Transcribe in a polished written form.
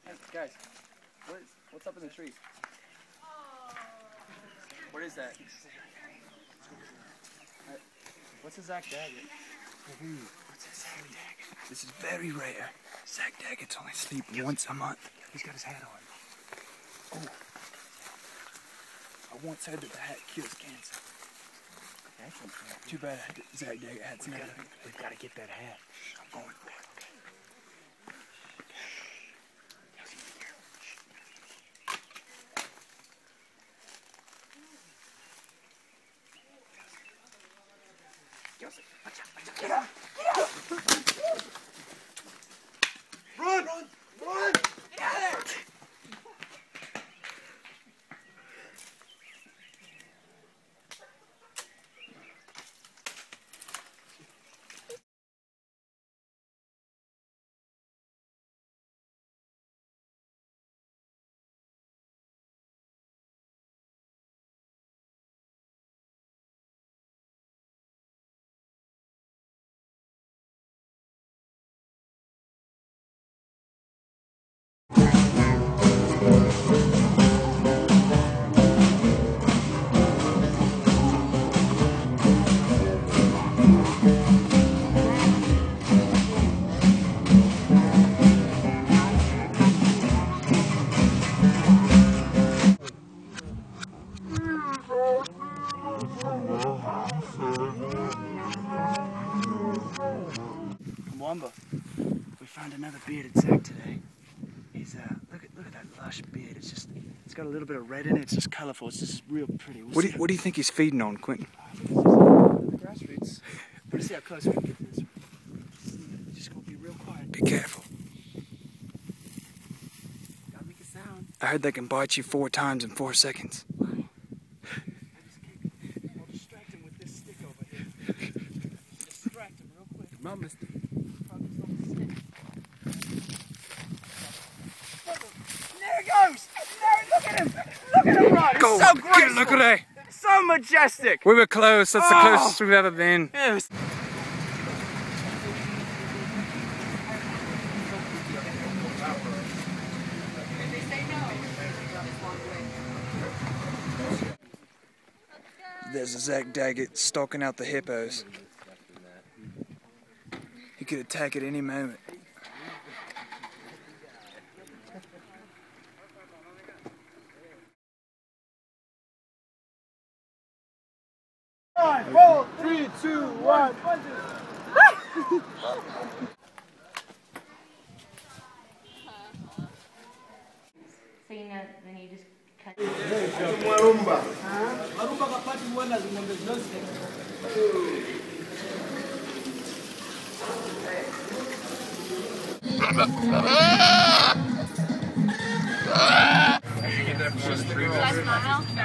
Hey, guys, what's up in the trees? What is that? What's a Zak Daggett? What's a Zak Daggett? This is very rare. Zak Daggett's only sleep once a month. He's got his hat on. Oh. I once heard that the hat cures cancer. Too bad Zak Daggett had some. We've got to get that hat. I'm going for it. Get out! Run! Run! Run! Get out of there! Mwamba, we found another bearded Zak today. He's look at that lush beard. It's got a little bit of red in it. It's just colorful. It's just real pretty. What do you think he's feeding on, Quentin? The grass roots. Let's see how close we can get this. Just gonna be real quiet. Be careful. Gotta make a sound. I heard they can bite you 4 times in 4 seconds. I'll distract him with this stick over here. Distract him real quick. Come on, mister. There he goes! There, look at him! Look at him run! Go! It's so graceful! Get a look at that! So majestic! We were close. That's the closest we've ever been. It was... There's a Zak Daggett stalking out the hippos. He could attack at any moment. Five, 4, 3, 2, 1, punches! So you know, then you just cut. Should I smile?